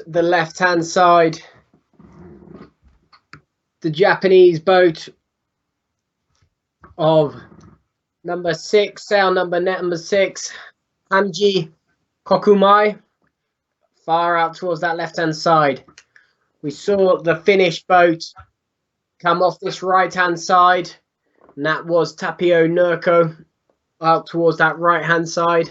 the left-hand side, the Japanese boat of number 6, sail number 6, Hanji Kokumai, far out towards that left-hand side. We saw the Finnish boat come off this right-hand side, and that was Tapio Nurko out towards that right-hand side.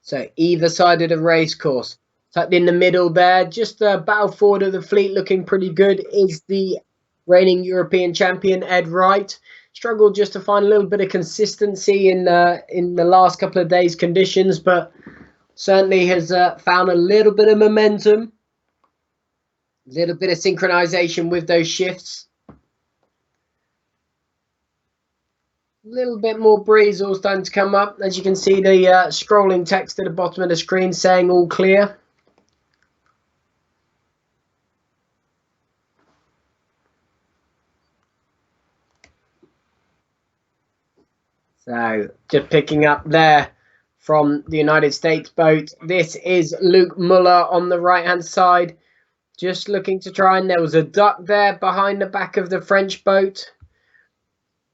So either side of the race course. Tucked in the middle there, just the bow forward of the fleet looking pretty good, is the reigning European champion Ed Wright. Struggled just to find a little bit of consistency in the last couple of days' conditions, but certainly has found a little bit of momentum, a little bit of synchronization with those shifts. A little bit more breeze all starting to come up. As you can see, the scrolling text at the bottom of the screen saying all clear. So just picking up there from the United States boat, this is Luke Muller on the right hand side, just looking to try, and there was a duck there behind the back of the French boat.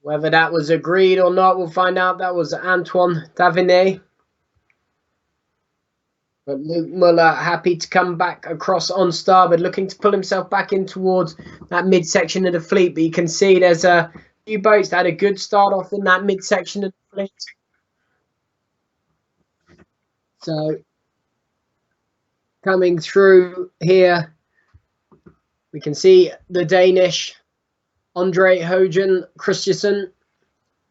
Whether that was agreed or not, we'll find out. That was Antoine Davinet. But Luke Muller happy to come back across on starboard, looking to pull himself back in towards that midsection of the fleet. But you can see there's a few boats that had a good start off in that midsection of the fleet. So coming through here, we can see the Danish Andre Hogen Christensen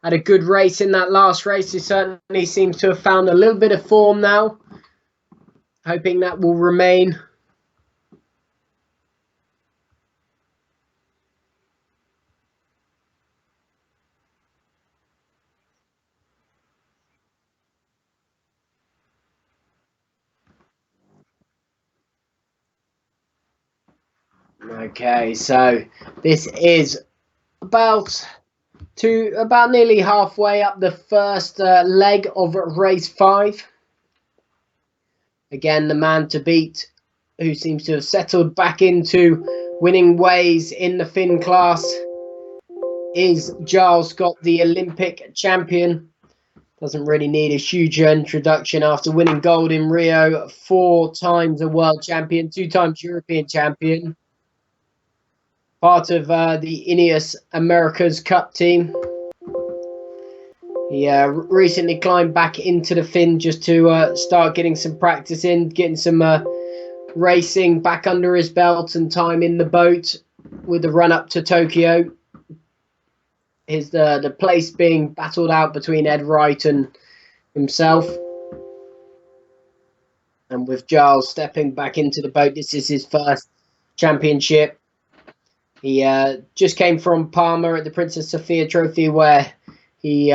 had a good race in that last race. He certainly seems to have found a little bit of form now. Hoping that will remain. Okay, so this is about nearly halfway up the first leg of race 5. Again, the man to beat, who seems to have settled back into winning ways in the Finn class, is Giles Scott, the Olympic champion. Doesn't really need a huge introduction after winning gold in Rio, 4 times a world champion, 2 times European champion. Part of the Ineos Americas Cup team. He recently climbed back into the Finn just to start getting some practice in, getting some racing back under his belt and time in the boat with the run up to Tokyo. Is the place being battled out between Ed Wright and himself. And with Giles stepping back into the boat, this is his first championship. He just came from Parma at the Princess Sophia Trophy, where he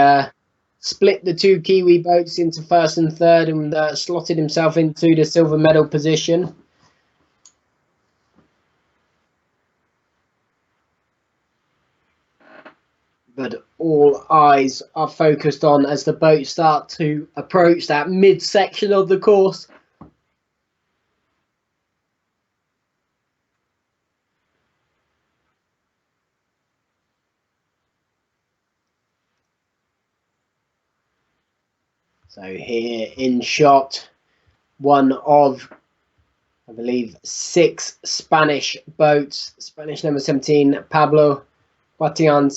split the 2 Kiwi boats into first and third and slotted himself into the silver medal position. But all eyes are focused on as the boats start to approach that midsection of the course. So here in shot, one of, I believe, 6 Spanish boats. Spanish number 17, Pablo Guatian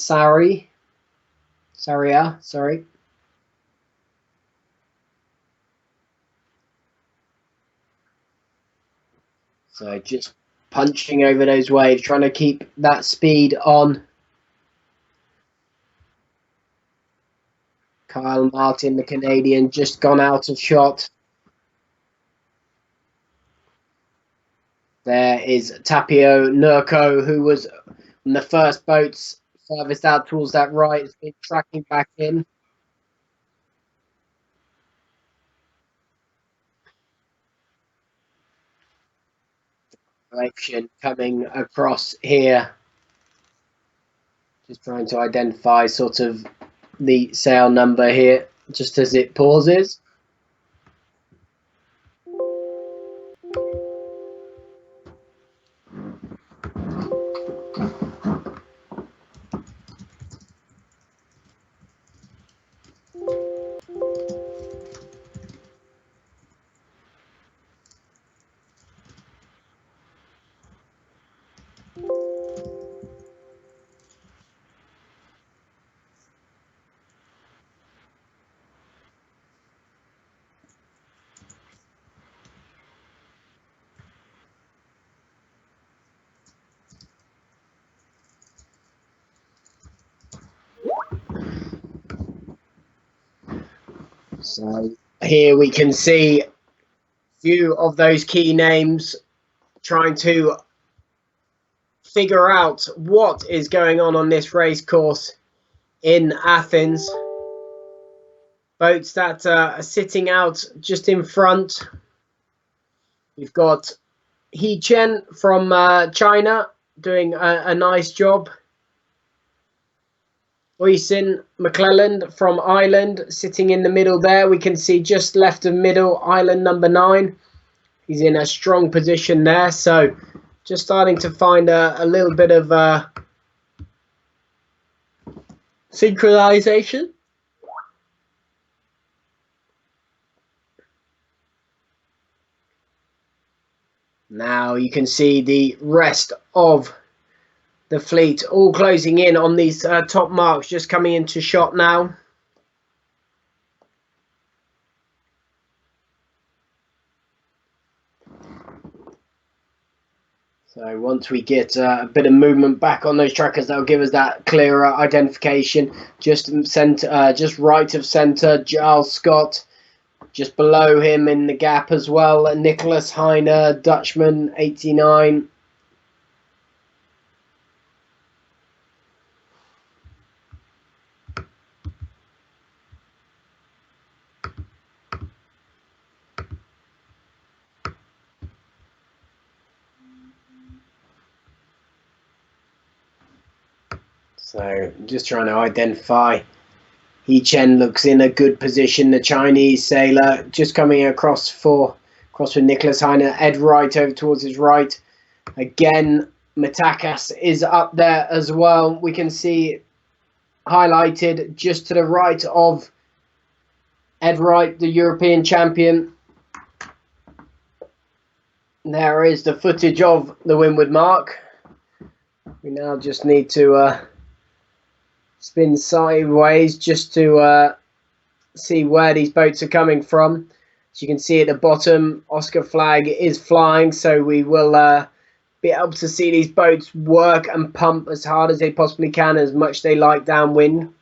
Saria, sorry. So just punching over those waves, trying to keep that speed on. Kyle Martin, the Canadian, just gone out of shot. There is Tapio Nurko, who was on the first boats furthest out towards that right. Has been tracking back in. Direction coming across here. Just trying to identify sort of the sail number here, just as it pauses. So here we can see a few of those key names trying to figure out what is going on this race course in Athens. Boats that are sitting out just in front. You've got He Chen from China doing a nice job. Oisin McClelland from Ireland sitting in the middle there. We can see just left of middle, island number 9. He's in a strong position there. So just starting to find a little bit of synchronization. Now you can see the rest of the fleet all closing in on these top marks, just coming into shot now. So once we get a bit of movement back on those trackers, that'll give us that clearer identification. Just right of centre, Giles Scott. Just below him in the gap as well, Nicholas Heine, Dutchman, 89. So just trying to identify. He Chen looks in a good position. The Chinese sailor just coming across with Nicholas Heine. Ed Wright over towards his right. Again, Matakas is up there as well. We can see highlighted just to the right of Ed Wright, the European champion. There is the footage of the windward mark. We now just need to spin sideways just to see where these boats are coming from. As you can see at the bottom, Oscar flag is flying, so we will be able to see these boats work and pump as hard as they possibly can, as much they like downwind.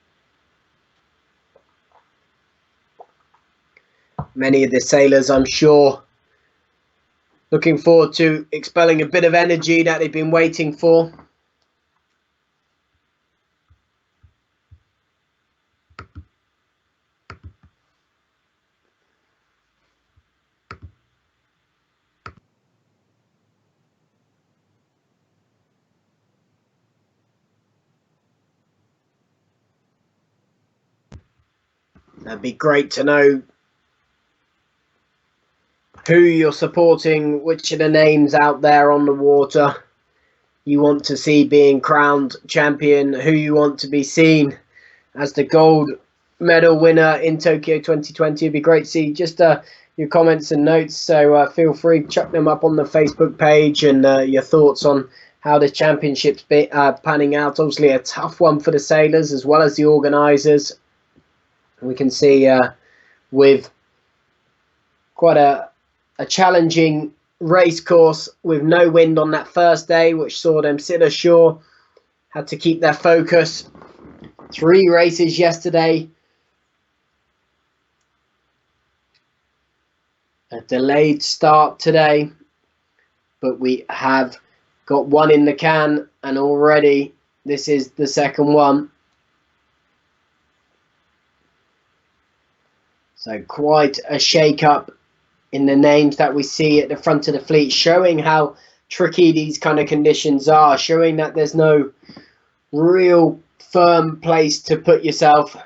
Many of the sailors, I'm sure, looking forward to expelling a bit of energy that they've been waiting for. It'd be great to know who you're supporting, which are the names out there on the water you want to see being crowned champion, who you want to be seen as the gold medal winner in Tokyo 2020. It'd be great to see just your comments and notes, so feel free to chuck them up on the Facebook page, and your thoughts on how the championship's panning out. Obviously a tough one for the sailors as well as the organisers. We can see with quite a challenging race course with no wind on that first day, which saw them sit ashore, had to keep their focus. 3 races yesterday. A delayed start today, but we have got one in the can, and already this is the second one. So quite a shake-up in the names that we see at the front of the fleet, showing how tricky these kind of conditions are, showing that there's no real firm place to put yourself.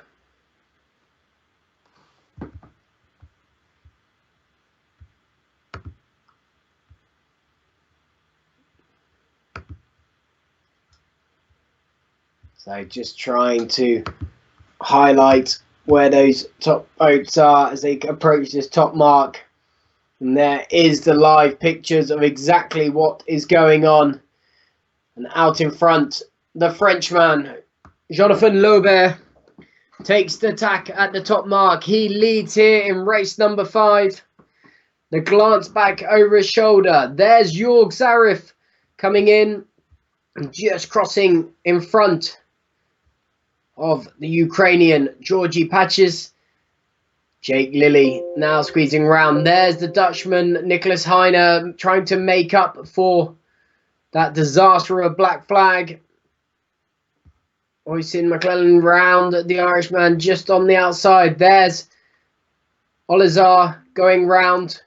So just trying to highlight where those top boats are as they approach this top mark. And there is the live pictures of exactly what is going on. And out in front, the Frenchman, Jonathan Laubert, takes the tack at the top mark. He leads here in race number 5. The glance back over his shoulder. There's Jorg Zarif coming in, just crossing in front of the Ukrainian Georgy Patches. Jake Lilly now squeezing round. There's the Dutchman, Nicholas Heine, trying to make up for that disaster of Black Flag. Oisin McClellan round the Irishman just on the outside. There's Olizar going round.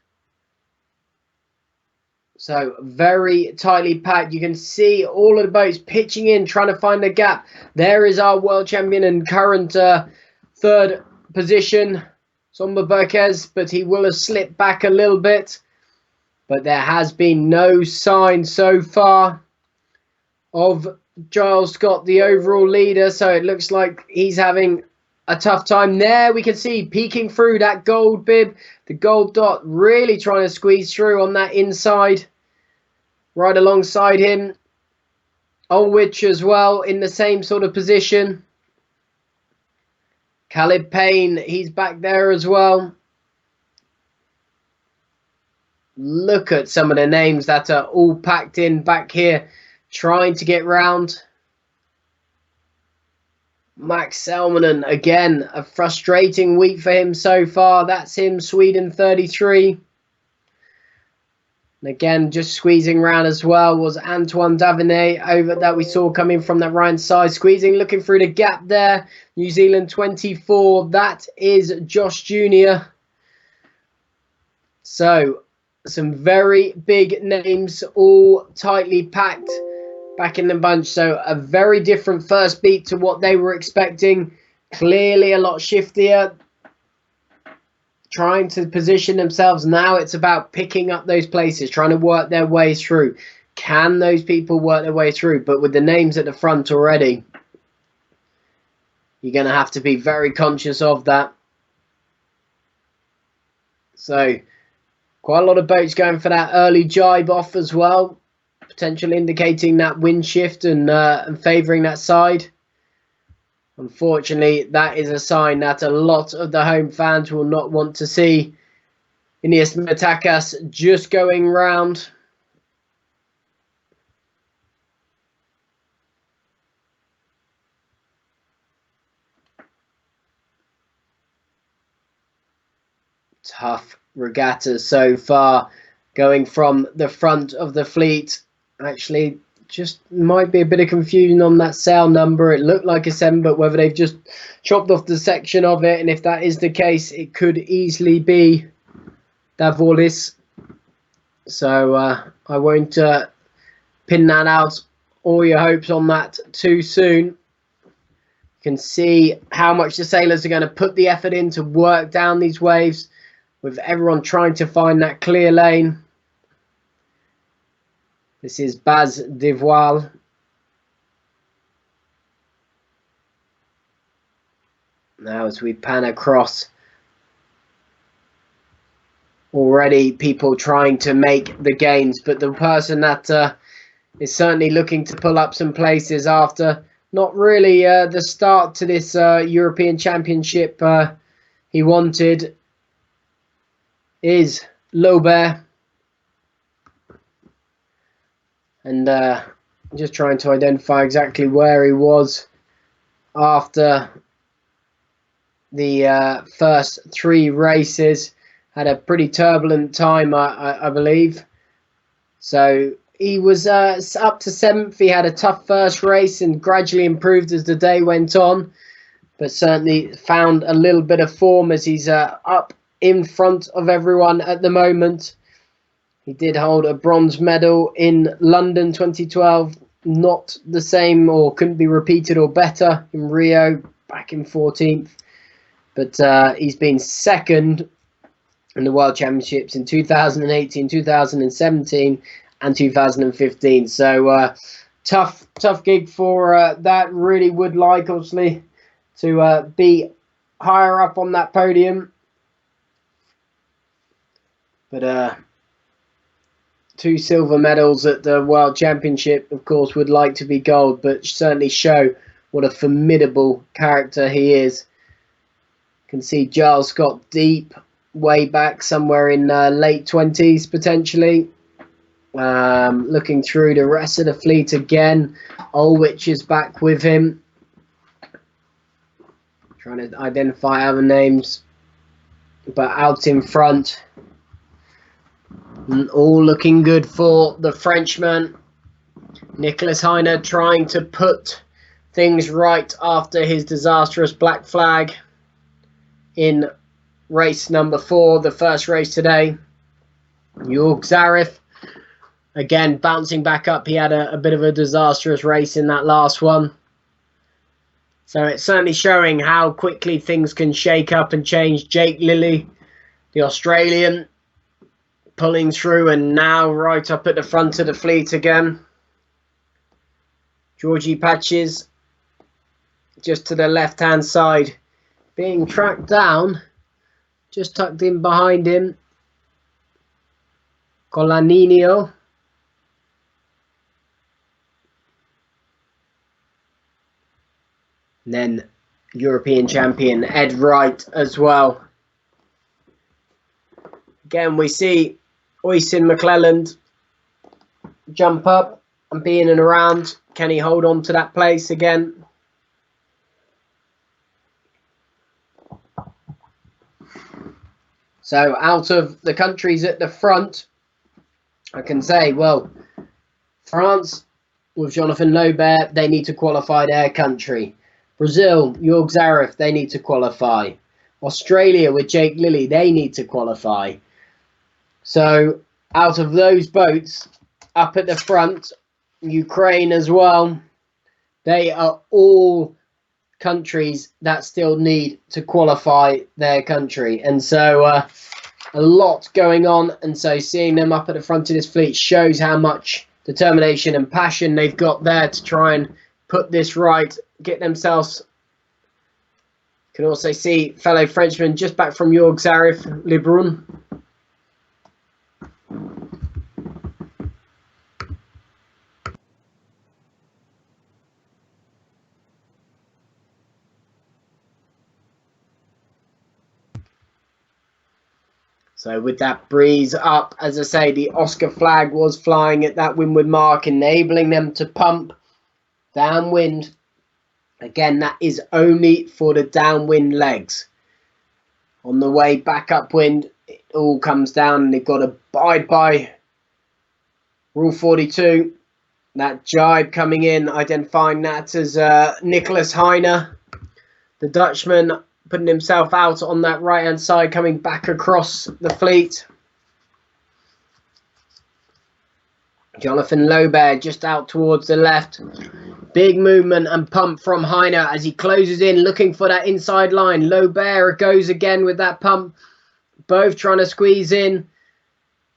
So very tightly packed. You can see all of the boats pitching in, trying to find a gap. There is our world champion and current third position, Somba Burquez, but he will have slipped back a little bit. But there has been no sign so far of Giles Scott, the overall leader. So it looks like he's having a tough time. There we can see peeking through that gold bib, the gold dot, really trying to squeeze through on that inside. Right alongside him, Ulwich as well in the same sort of position. Caleb Payne, he's back there as well. Look at some of the names that are all packed in back here, trying to get round. Max Selmanen, again, a frustrating week for him so far. That's him, Sweden 33. And again, just squeezing round as well was Antoine Davinet over that we saw coming from that right side. Squeezing, looking through the gap there. New Zealand 24. That is Josh Jr. So, some very big names, all tightly packed back in the bunch. So, a very different first beat to what they were expecting. Clearly a lot shiftier. Trying to position themselves. Now it's about picking up those places, trying to work their way through. Can those people work their way through? But with the names at the front already, you're going to have to be very conscious of that. So, quite a lot of boats going for that early jibe off as well. Potentially indicating that wind shift and favouring that side. Unfortunately, that is a sign that a lot of the home fans will not want to see Iniesta Matakas just going round. Tough regattas so far, going from the front of the fleet. Actually, just might be a bit of confusion on that sail number. It looked like a 7, but whether they've just chopped off the section of it, and if that is the case, it could easily be Davolis. So I won't pin that out, all your hopes on that too soon. You can see how much the sailors are going to put the effort in to work down these waves, with everyone trying to find that clear lane. This is Baz Devoile. Now as we pan across, already people trying to make the gains, but the person that is certainly looking to pull up some places after not really the start to this European Championship he wanted is Lobert. And just trying to identify exactly where he was after the first 3 races. Had a pretty turbulent time, I believe. So he was up to 7th. He had a tough first race and gradually improved as the day went on. But certainly found a little bit of form as he's up in front of everyone at the moment. He did hold a bronze medal in London 2012. Not the same, or couldn't be repeated or better in Rio back in 14th. But he's been second in the World Championships in 2018, 2017 and 2015. So tough gig for that. Really would like, obviously, to be higher up on that podium. But 2 silver medals at the World Championship, of course, would like to be gold, but certainly show what a formidable character he is. You can see Giles Scott deep, way back, somewhere in late 20s, potentially. Looking through the rest of the fleet again. Ulwich is back with him. Trying to identify other names. but out in front. And all looking good for the Frenchman. Nicholas Heine trying to put things right after his disastrous black flag in race number 4, the first race today. Jörg Zarif, again, bouncing back up. He had a bit of a disastrous race in that last one. So it's certainly showing how quickly things can shake up and change. Jake Lilly, the Australian, pulling through and now right up at the front of the fleet again. Georgie Patches, just to the left-hand side, being tracked down, just tucked in behind him. Colaninho. And then European champion Ed Wright as well. Again, we see Oisin McClelland jump up and be in and around. Can he hold on to that place again? So out of the countries at the front, I can say, well, France with Jonathan Laubert, they need to qualify their country. Brazil, Jörg Zarif, they need to qualify. Australia with Jake Lilly, they need to qualify. So out of those boats, up at the front, Ukraine as well, they are all countries that still need to qualify their country. And so a lot going on. And so seeing them up at the front of this fleet shows how much determination and passion they've got there to try and put this right, get themselves. You can also see fellow Frenchman just back from Jörg Zarif, Lebrun. So with that breeze up, as I say, the Oscar flag was flying at that windward mark, enabling them to pump downwind. Again, that is only for the downwind legs. On the way back upwind, it all comes down and they've got to abide by Rule 42. That jibe coming in, identifying that as Nicholas Heine, the Dutchman, putting himself out on that right-hand side, coming back across the fleet. Jonathan Laubert just out towards the left. Big movement and pump from Heine as he closes in, looking for that inside line. Laubert goes again with that pump. Both trying to squeeze in.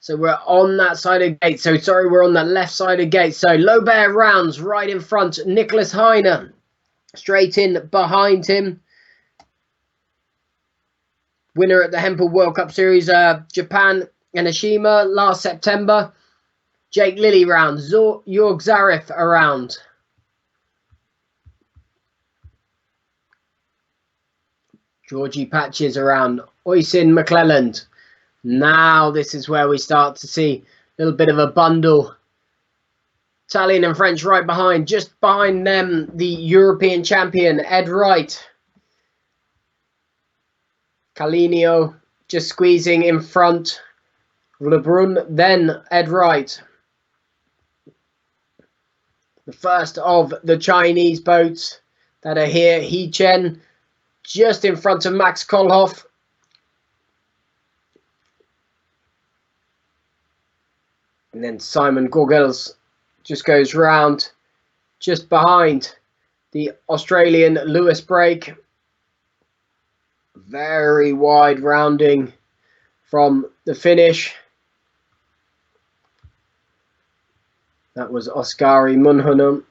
So we're on that side of the gate. So sorry, we're on that left side of the gate. So Laubert rounds right in front. Nicholas Heine straight in behind him. Winner at the Hempel World Cup Series, Japan, Enoshima last September. Jake Lilly round. Jörg Zarif around. Georgie Patches around. Oisin McClelland. Now this is where we start to see a little bit of a bundle. Italian and French right behind. Just behind them, the European champion, Ed Wright. Calinio just squeezing in front. Lebrun, then Ed Wright. The first of the Chinese boats that are here. He Chen just in front of Max Kolhoff. And then Simon Gorgels just goes round just behind the Australian Lewis Brake. Very wide rounding from the finish. That was Oskari Munhunum.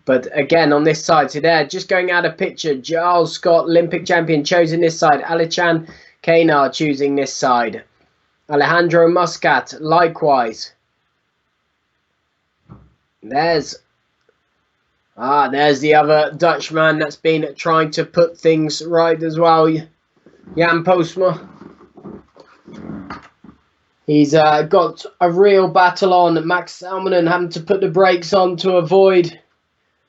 But again, on this side, so there, just going out of picture, Giles Scott, Olympic champion, chosen this side. Alichan Kanar choosing this side. Alejandro Muscat, likewise. There's the other Dutchman that's been trying to put things right as well. Jan Postma. He's got a real battle on. Max Salmonen having to put the brakes on to avoid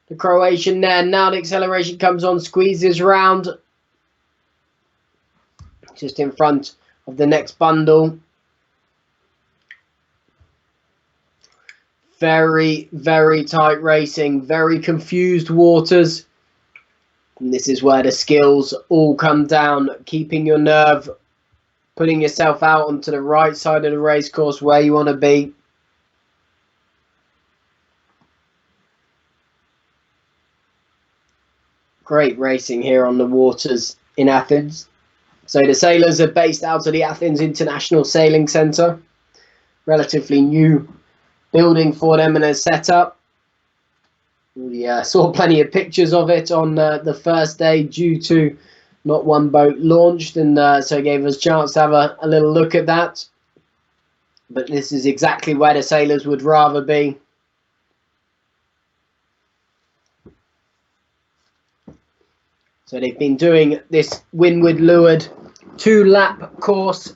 the Croatian there. Now the acceleration comes on, squeezes round. Just in front of the next bundle. Very, very tight racing, very confused waters. And this is where the skills all come down, keeping your nerve, putting yourself out onto the right side of the race course where you want to be. Great racing here on the waters in Athens. So the sailors are based out of the Athens International Sailing Centre. Relatively new building for them and a setup. We saw plenty of pictures of it on the first day due to not one boat launched, and so it gave us a chance to have a little look at that. But this is exactly where the sailors would rather be. So they've been doing this windward leeward 2-lap course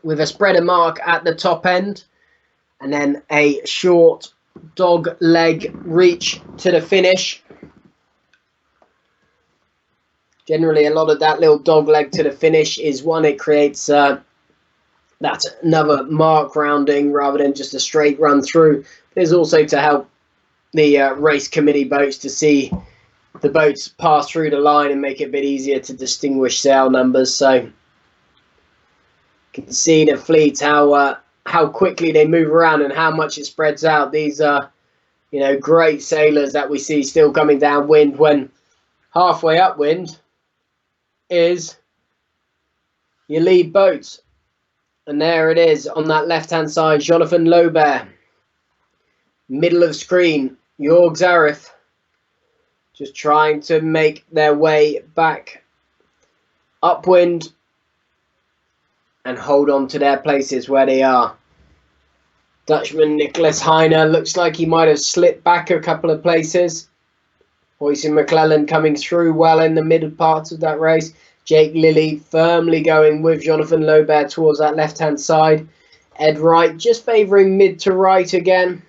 with a spreader mark at the top end, and then a short dog leg reach to the finish. Generally, a lot of that little dog leg to the finish is one, it creates that another mark rounding rather than just a straight run through. There's also to help the race committee boats to see the boats pass through the line and make it a bit easier to distinguish sail numbers. So you can see the fleet, how quickly they move around and how much it spreads out. These are, you know, great sailors that we see still coming downwind when halfway upwind is your lead boat. And there it is on that left-hand side, Jonathan Lobert. Middle of screen, Jorg Zarif. Just trying to make their way back upwind and hold on to their places where they are. Dutchman Nicholas Heiner looks like he might have slipped back a couple of places. Hoyson McClellan coming through well in the middle part of that race. Jake Lilly firmly going with Jonathan Lobert towards that left-hand side. Ed Wright just favouring mid to right again.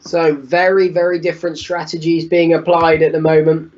So very, very different strategies being applied at the moment.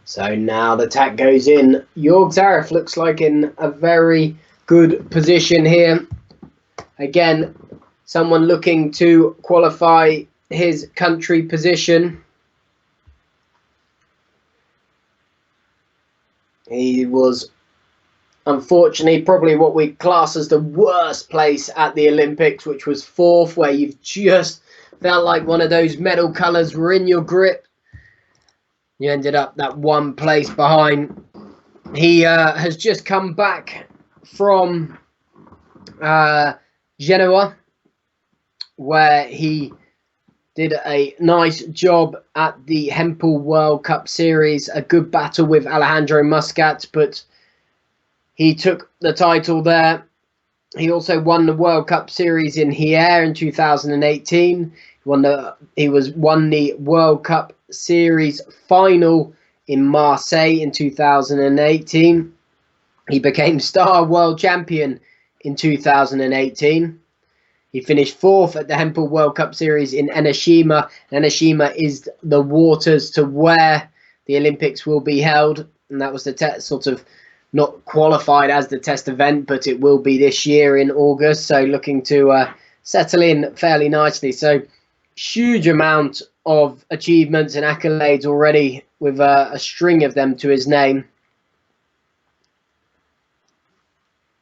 So now the tack goes in. Jorg Zarif looks like in a very good position here. Again, someone looking to qualify his country position. He was, unfortunately, probably what we class as the worst place at the Olympics, which was 4th, where you've just felt like one of those medal colours were in your grip. You ended up that one place behind. He has just come back from Genoa, where he did a nice job at the Hempel World Cup Series. A good battle with Alejandro Muscat, but he took the title there. He also won the World Cup Series in Hyères in 2018. Won the World Cup Series final in Marseille in 2018. He became Star World Champion in 2018. He finished 4th at the Hempel World Cup Series in Enoshima. Enoshima is the waters to where the Olympics will be held, and that was the sort of not qualified as the test event, but it will be this year in August. So looking to settle in fairly nicely. So huge amount of achievements and accolades already, with a string of them to his name.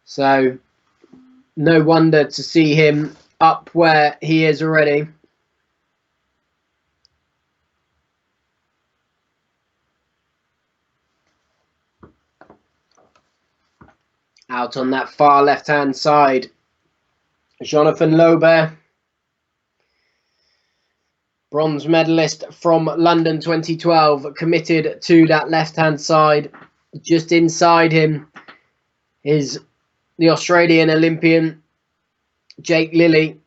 So no wonder to see him up where he is already. Out on that far left-hand side, Jonathan Lober, bronze medalist from London 2012, committed to that left-hand side. Just inside him is the Australian Olympian, Jake Lilly.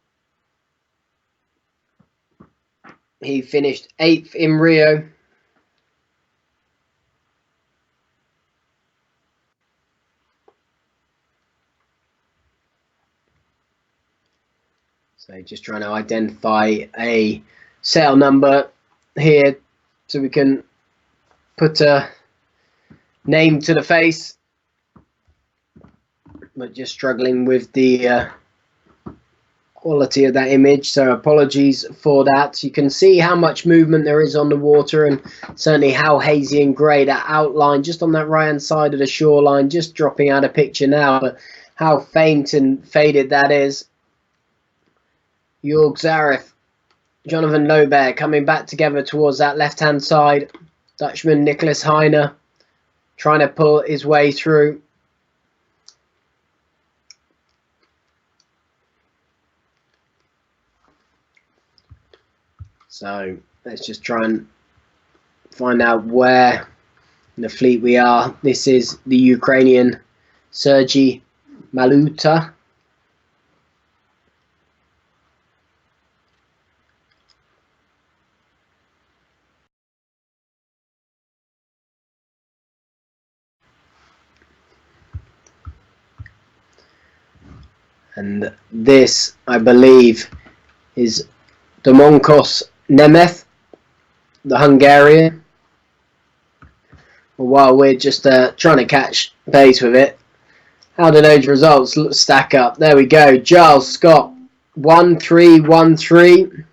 He finished 8th in Rio. So just trying to identify a sail number here so we can put a name to the face. But just struggling with the quality of that image, so apologies for that. You can see how much movement there is on the water, and certainly how hazy and grey that outline just on that right hand side of the shoreline, just dropping out of picture now, but how faint and faded that is. Jörg Zarif, Jonathan Lober coming back together towards that left hand side. Dutchman Nicholas Heine trying to pull his way through. So let's just try and find out where in the fleet we are. This is the Ukrainian Sergei Maluta. And this, I believe, is Domonkos Nemeth, the Hungarian. While we're just trying to catch pace with it, how do those results stack up? There we go. Giles Scott, 1-3-1-3.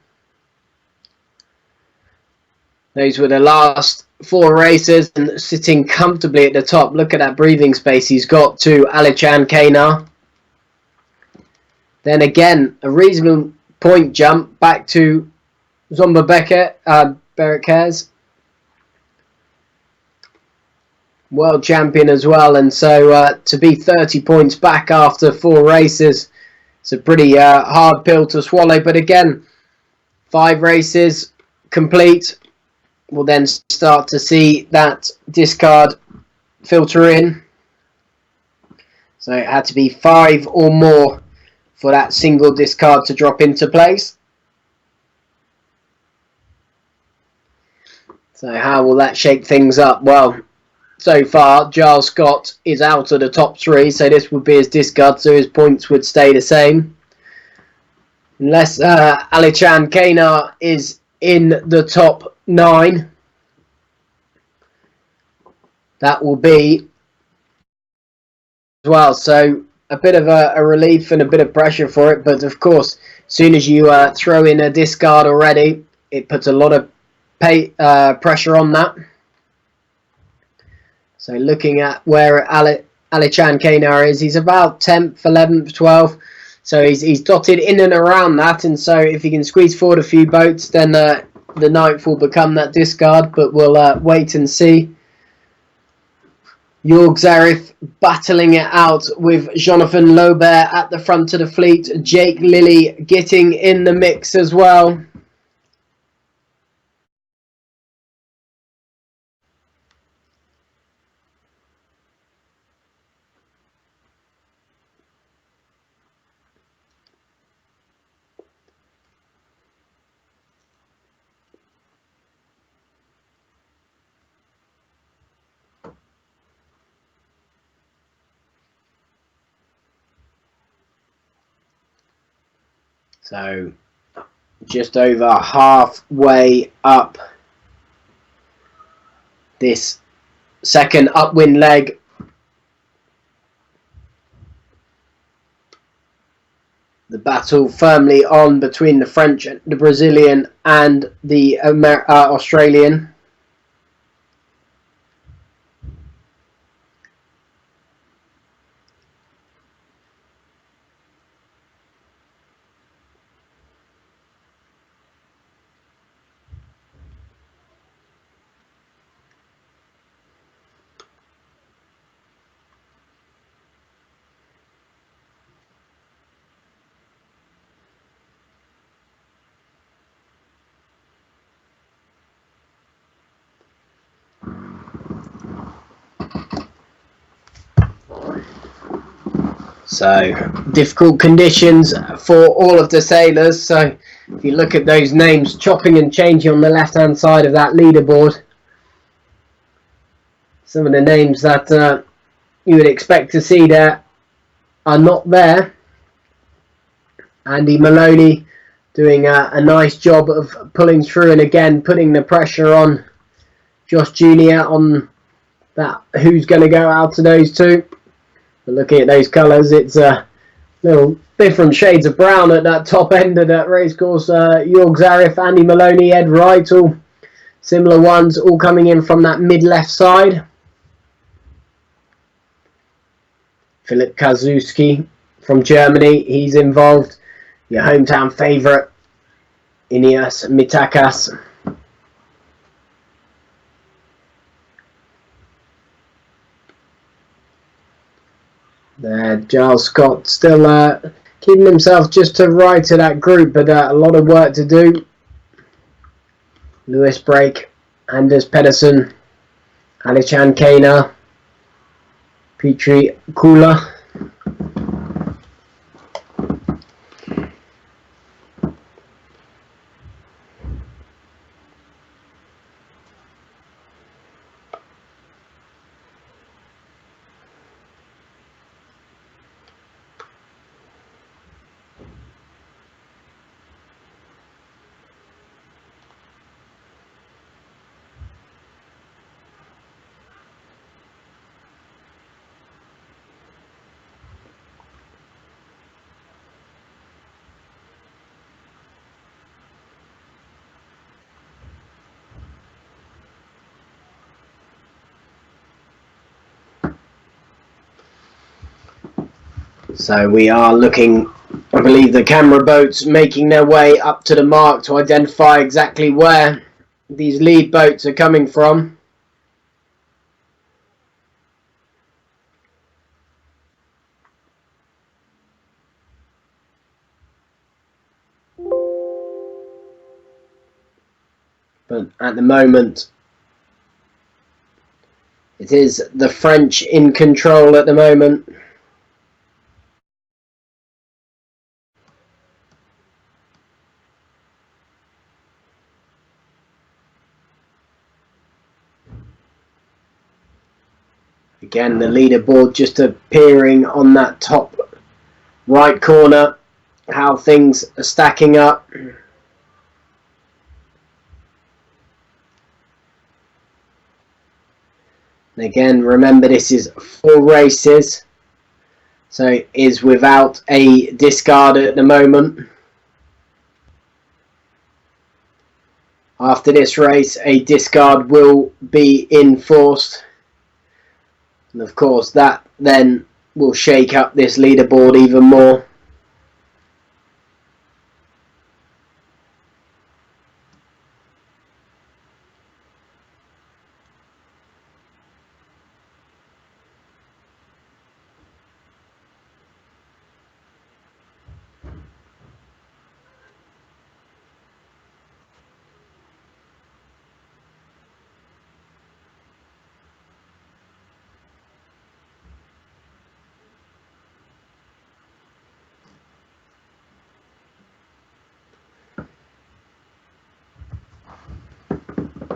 Those were the last 4 races, and sitting comfortably at the top. Look at that breathing space he's got to Alichan Kainar. Then again, a reasonable point jump back to Zomba Berekes, world champion as well. And so to be 30 points back after 4 races, it's a pretty hard pill to swallow. But again, 5 races complete. We'll then start to see that discard filter in. So it had to be 5 or more for that single discard to drop into place. So how will that shake things up? Well, so far Giles Scott is out of the top 3, so this would be his discard, so his points would stay the same. Unless Alichan Kainar is in the top 9. That will be as well. So a bit of a relief and a bit of pressure for it. But of course, as soon as you throw in a discard already, it puts a lot of pressure on that. So looking at where Alichan Kainar is, he's about 10th, 11th, 12th. So he's dotted in and around that. And so if he can squeeze forward a few boats, then the 9th will become that discard. But we'll wait and see. Jörg Zarif battling it out with Jonathan Lober at the front of the fleet. Jake Lilly getting in the mix as well. So just over halfway up this second upwind leg. The battle firmly on between the French, the Brazilian and the Australian. So difficult conditions for all of the sailors. So if you look at those names chopping and changing on the left hand side of that leaderboard, some of the names that you would expect to see there are not there. Andy Maloney doing a nice job of pulling through, and again putting the pressure on Josh Jr. on that who's going to go out of those two. But looking at those colours, it's a little different shades of brown at that top end of that racecourse. Jorg Zarif, Andy Maloney, Ed Wright, all similar ones, all coming in from that mid-left side. Philip Kazuski from Germany, he's involved. Your hometown favourite, Ineos Mitakas. There, Giles Scott still keeping himself just to right of that group, but a lot of work to do. Lewis Brake, Anders Pedersen, Alichan Kana, Petri Kula. So we are looking, I believe, the camera boats making their way up to the mark to identify exactly where these lead boats are coming from. But at the moment, it is the French in control at the moment. Again, the leaderboard just appearing on that top right corner, how things are stacking up. And again, remember this is 4 races, so it is without a discard at the moment. After this race, a discard will be enforced. And of course, that then will shake up this leaderboard even more.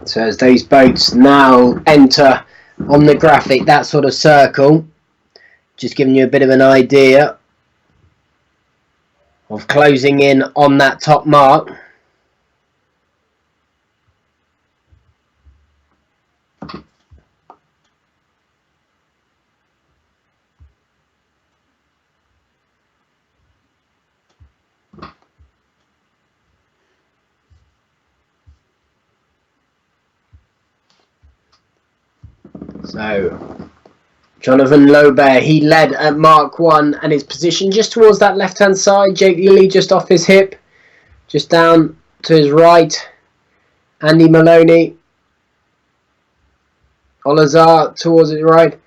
So as those boats now enter on the graphic, that sort of circle, just giving you a bit of an idea of closing in on that top mark. So Jonathan Lobert, he led at Mark 1 and is positioned just towards that left hand side. Jake Lilly just off his hip, just down to his right. Andy Maloney, Olazar towards his right.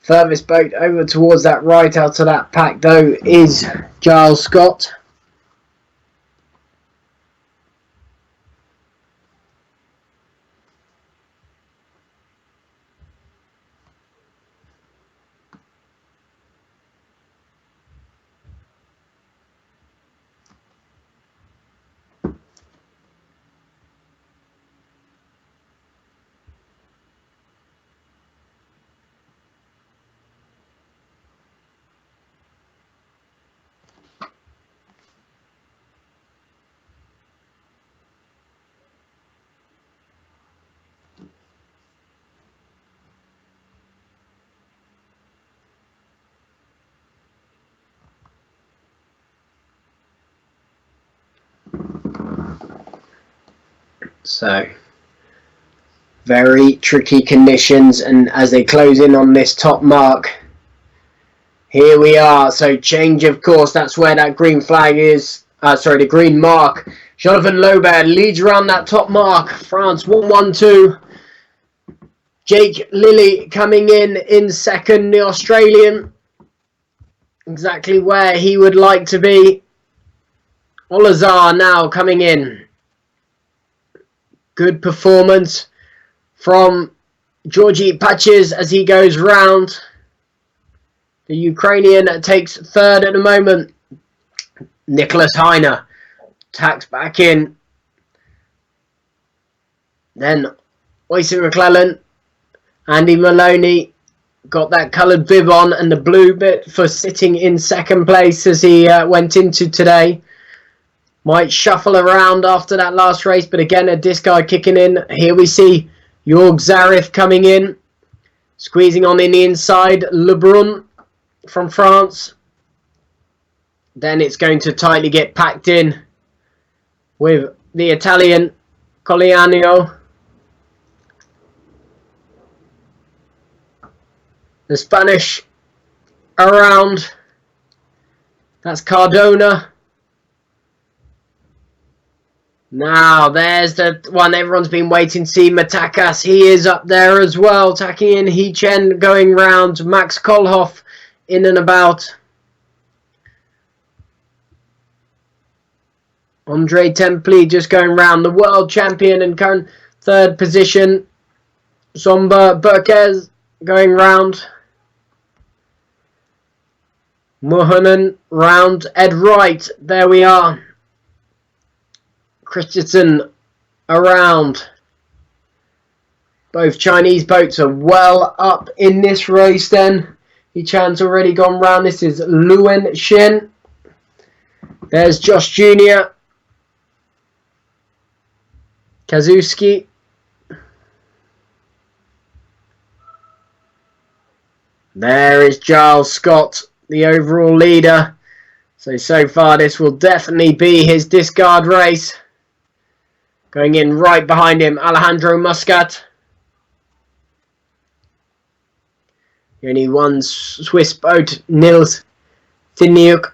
Furthest boat over towards that right out of that pack though is Giles Scott. So very tricky conditions, and as they close in on this top mark, here we are. So change of course, that's where that green flag is. Sorry, the green mark. Jonathan Laubert leads around that top mark. France 1-1-2. Jake Lilly coming in second, the Australian. Exactly where he would like to be. Olazar now coming in. Good performance from Georgi Patches as he goes round. The Ukrainian takes third at the moment. Nicholas Heiner tacks back in. Then Oyster McClellan, Andy Maloney got that coloured bib on and the blue bit for sitting in second place as he went into today. Might shuffle around after that last race, but again a discard kicking in. Here we see Jorg Zarif coming in, squeezing on in the inside. Lebrun from France. Then it's going to tightly get packed in with the Italian Coliano. The Spanish around. That's Cardona. Now, there's the one everyone's been waiting to see. Matakas, he is up there as well. Tacking in He Chen going round. Max Kolhoff in and about. Andre Templi just going round. The world champion and current third position. Zomba Burkez going round. Mohanan round. Ed Wright, there we are. Christensen around. Both Chinese boats are well up in this race then. He-Chan's already gone round. This is Luen Shen. There's Josh Jr. Kazuski. There is Giles Scott, the overall leader. So far this will definitely be his discard race. Going in right behind him, Alejandro Muscat. Only one Swiss boat, Nils Thiniuk.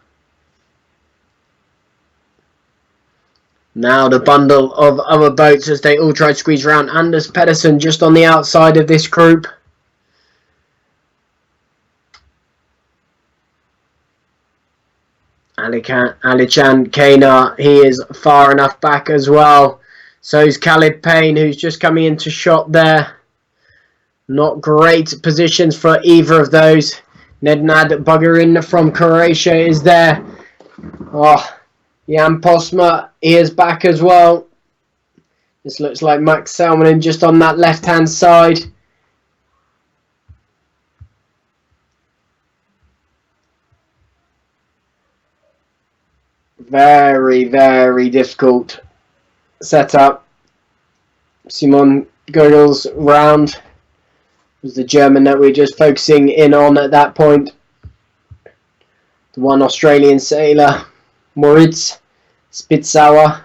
Now the bundle of other boats as they all try to squeeze around. Anders Pedersen just on the outside of this group. Alichan Kana, he is far enough back as well. So is Khalid Payne, who's just coming into shot there. Not great positions for either of those. Nednad Bugarin from Croatia is there. Oh, Jan Posma, he is back as well. This looks like Max Salmonen just on that left-hand side. Very, very difficult setup. Simon Gödel's round was the German that we were just focusing in on at that point. The one Australian sailor, Moritz Spitzauer.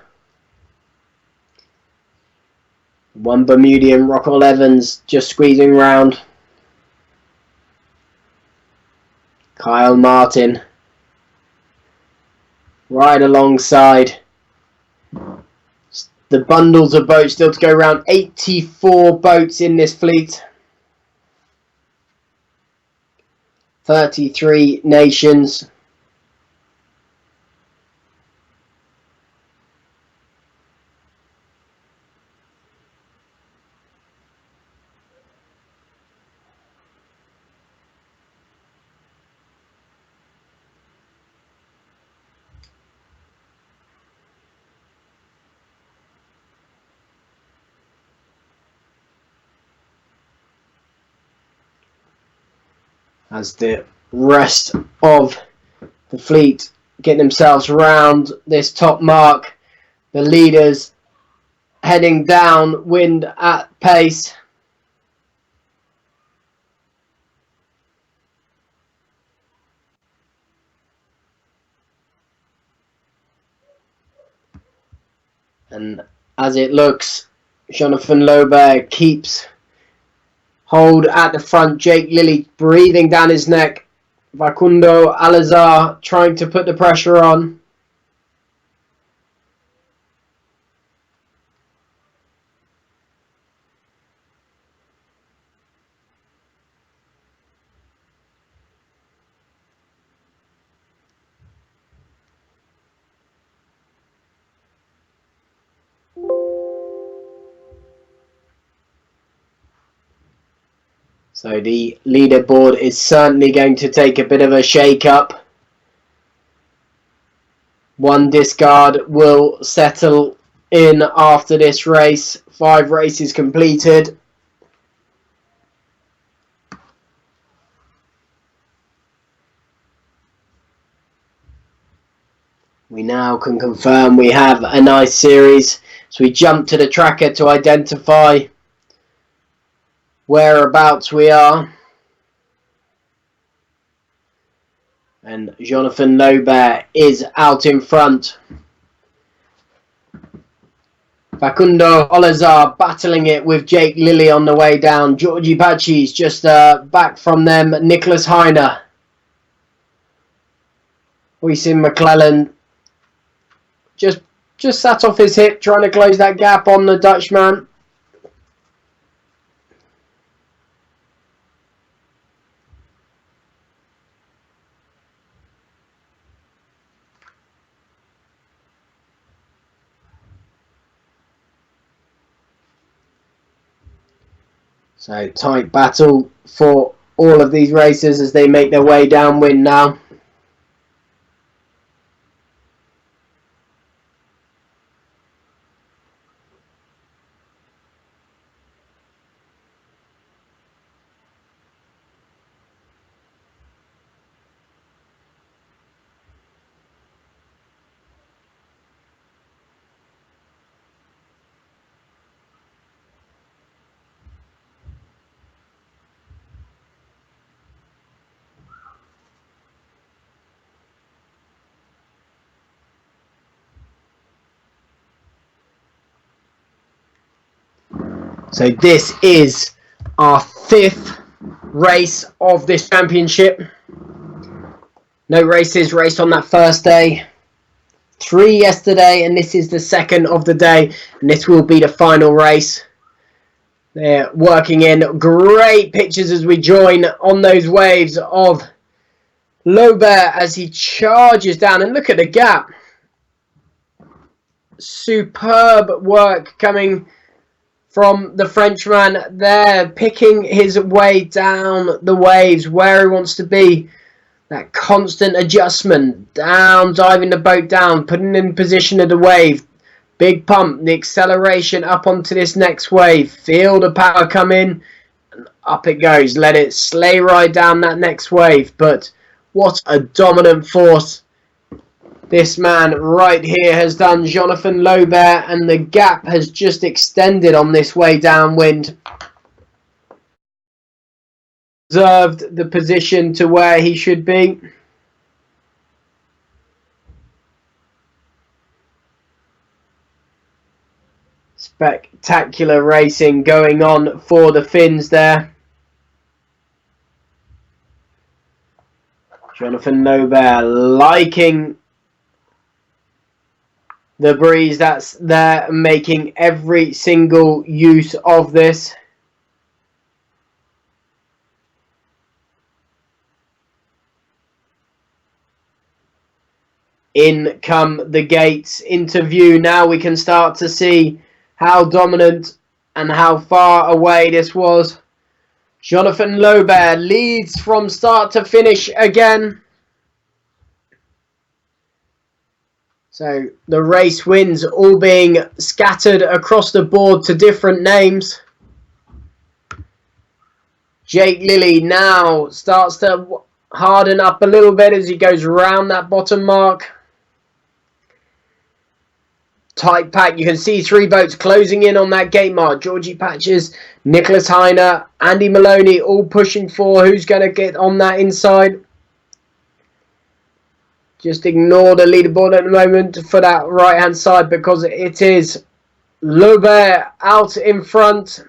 One Bermudian, Rockwell Evans, just squeezing round. Kyle Martin. Right alongside. The bundles of boats still to go around. 84 boats in this fleet. 33 nations. As the rest of the fleet get themselves round this top mark. The leaders heading downwind at pace. And as it looks, Jonathan Lober keeps hold at the front. Jake Lilly breathing down his neck. Facundo Alazar trying to put the pressure on. So the leaderboard is certainly going to take a bit of a shake-up. One discard will settle in after this race. 5 races completed. We now can confirm we have a nice series. So we jump to the tracker to identify whereabouts we are. And Jonathan Lober is out in front. Facundo Olazar battling it with Jake Lilly on the way down. Georgie Pachi's just back from them. Nicholas Heiner. Wysim McClellan just sat off his hip trying to close that gap on the Dutchman. So tight battle for all of these racers as they make their way downwind now. So this is our 5th race of this championship. No races raced on that first day. 3 yesterday, and this is the 2nd of the day, and this will be the final race. They're working in great pictures as we join on those waves of Lober as he charges down, and look at the gap. Superb work coming from the Frenchman there, picking his way down the waves where he wants to be. That constant adjustment, down, diving the boat down, putting in position of the wave. Big pump, the acceleration up onto this next wave. Feel the power come in, and up it goes. Let it sleigh ride down that next wave. But what a dominant force this man right here has done, Jonathan Lober, and the gap has just extended on this way downwind. Observed the position to where he should be. Spectacular racing going on for the Finns there. Jonathan Lober liking the breeze that's there, making every single use of this. In come the gates into view. Now we can start to see how dominant and how far away this was. Jonathan Lober leads from start to finish again. So the race wins all being scattered across the board to different names. Jake Lilly now starts to harden up a little bit as he goes around that bottom mark. Tight pack. You can see 3 boats closing in on that gate mark. Georgie Patches, Nicholas Heiner, Andy Maloney all pushing for who's going to get on that inside. Just ignore the leaderboard at the moment for that right hand side because it is Lobe out in front.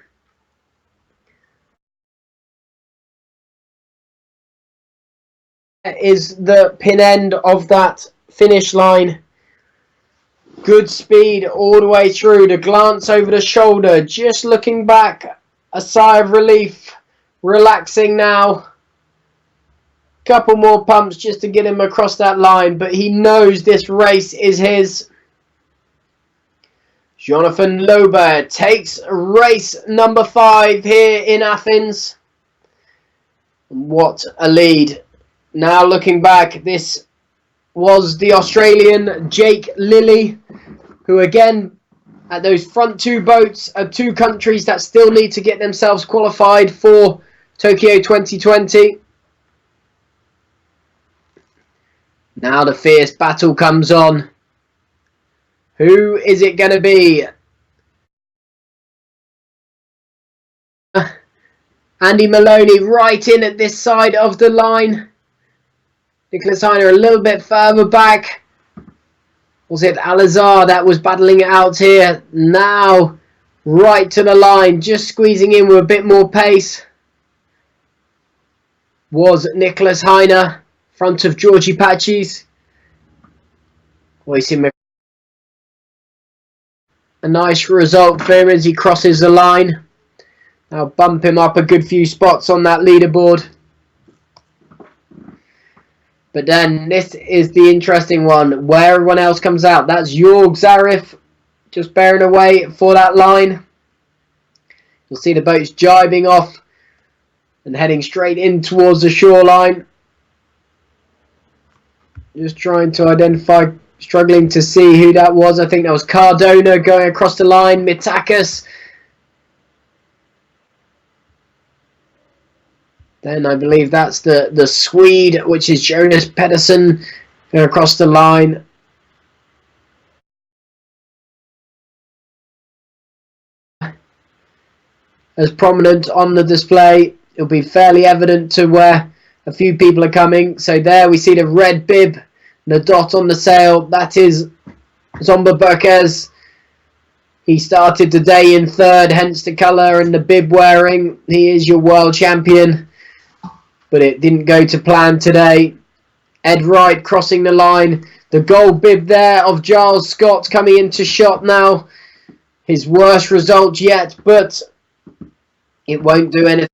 Is the pin end of that finish line. Good speed all the way through. The glance over the shoulder, just looking back, a sigh of relief, relaxing now. Couple more pumps just to get him across that line, but he knows this race is his. Jonathan Lobe takes race number 5 here in Athens. What a lead. Now looking back, this was the Australian Jake Lilly, who again, at those front 2 boats of 2 countries that still need to get themselves qualified for Tokyo 2020. Now the fierce battle comes on. Who is it going to be? Andy Maloney right in at this side of the line. Nicholas Heiner a little bit further back. Was it Alazar that was battling it out here? Now right to the line, just squeezing in with a bit more pace. Was Nicholas Heiner, front of Georgie Patches. A nice result for him as he crosses the line. Now bump him up a good few spots on that leaderboard. But then this is the interesting one, where everyone else comes out. That's Jorg Zarif just bearing away for that line. You'll see the boats jibing off and heading straight in towards the shoreline. Just trying to identify, struggling to see who that was. I think that was Cardona going across the line. Mitakis. Then I believe that's the Swede, which is Jonas Pedersen, going across the line. As prominent on the display, it'll be fairly evident to where a few people are coming. So there we see the red bib, the dot on the sail. That is Zomba Berquez. He started the day in 3rd, hence the colour and the bib wearing. He is your world champion. But it didn't go to plan today. Ed Wright crossing the line. The gold bib there of Giles Scott coming into shot now. His worst result yet, but it won't do anything.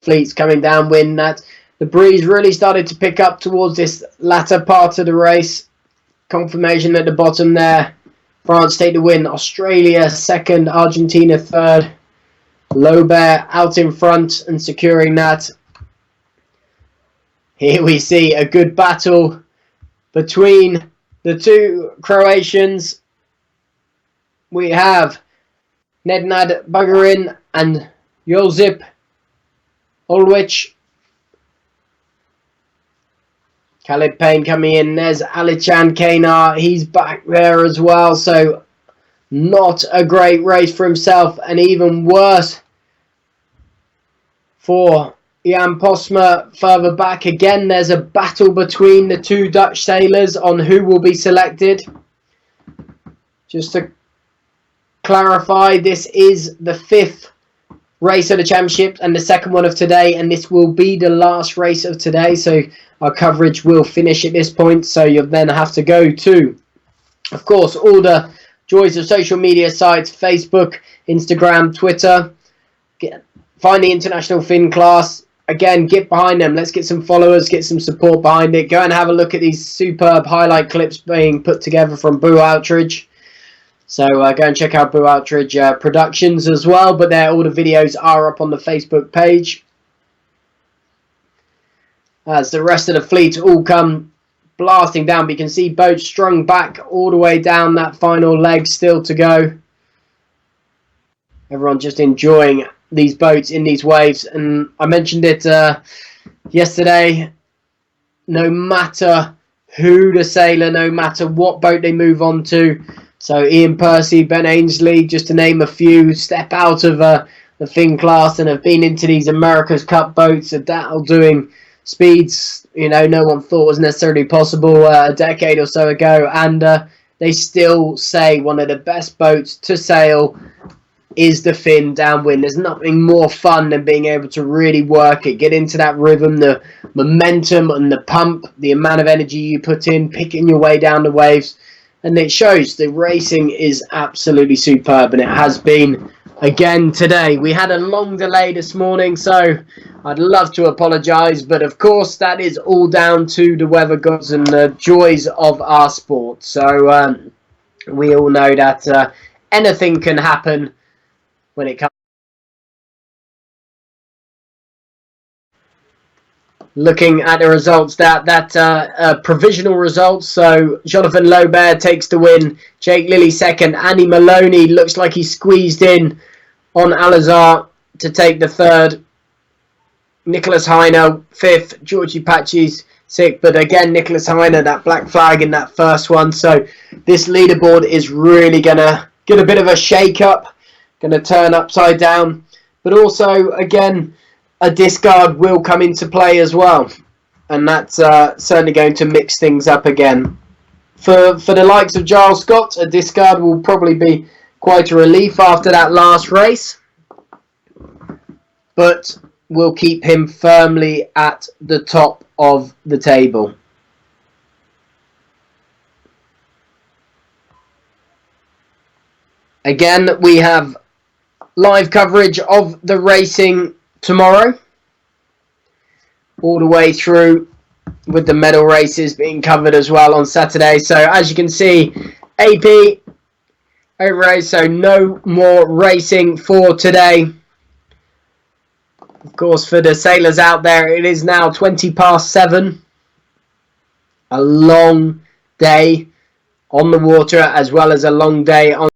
Fleets coming downwind. That the breeze really started to pick up towards this latter part of the race. Confirmation at the bottom there. France take the win. Australia 2nd, Argentina 3rd. Lobe out in front and securing that. Here we see a good battle between the 2 Croatians. We have Nednad Bugarin and Josip Ulwich. Khalid Payne coming in. There's Alichan Kanar. He's back there as well. So not a great race for himself. And even worse for Jan Posma further back. Again, there's a battle between the 2 Dutch sailors on who will be selected. Just to clarify, this is the 5th race of the championship and the 2nd one of today, and this will be the last race of today, so our coverage will finish at this point. So you'll then have to go to, of course, all the joys of social media sites: Facebook, Instagram, Twitter. Find the International Fin class. Again, get behind them. Let's get some followers, get some support behind it. Go and have a look at these superb highlight clips being put together from Boo Outridge. So go and check out Boo Outridge Productions as well. But there, all the videos are up on the Facebook page. As the rest of the fleet all come blasting down. But you can see boats strung back all the way down that final leg still to go. Everyone just enjoying these boats in these waves. And I mentioned it yesterday. No matter who the sailor, no matter what boat they move on to. So Ian Percy, Ben Ainsley, just to name a few, step out of the Finn class and have been into these America's Cup boats, Adal doing speeds, no one thought was necessarily possible a decade or so ago. And they still say one of the best boats to sail is the Finn downwind. There's nothing more fun than being able to really work it, get into that rhythm, the momentum and the pump, the amount of energy you put in, picking your way down the waves. And it shows the racing is absolutely superb, and it has been again today. We had a long delay this morning, so I'd love to apologise, but of course that is all down to the weather gods and the joys of our sport. So we all know that anything can happen when it comes. Looking at the results, that provisional results. So Jonathan Lobert takes the win, Jake Lilly second, Andy Maloney looks like he squeezed in on Alazar to take the third, Nicholas Heiner fifth, Georgie Patches sixth, but again Nicholas Heiner, that black flag in that first one. So this leaderboard is really going to get a bit of a shake up, going to turn upside down, but also again a discard will come into play as well, and that's certainly going to mix things up again. For the likes of Giles Scott, a discard will probably be quite a relief after that last race, but will keep him firmly at the top of the table. Again, we have live coverage of the racing tomorrow, all the way through, with the medal races being covered as well on Saturday. So as you can see, AP over, so no more racing for today. Of course, for the sailors out there, it is now 7:20. A long day on the water, as well as a long day on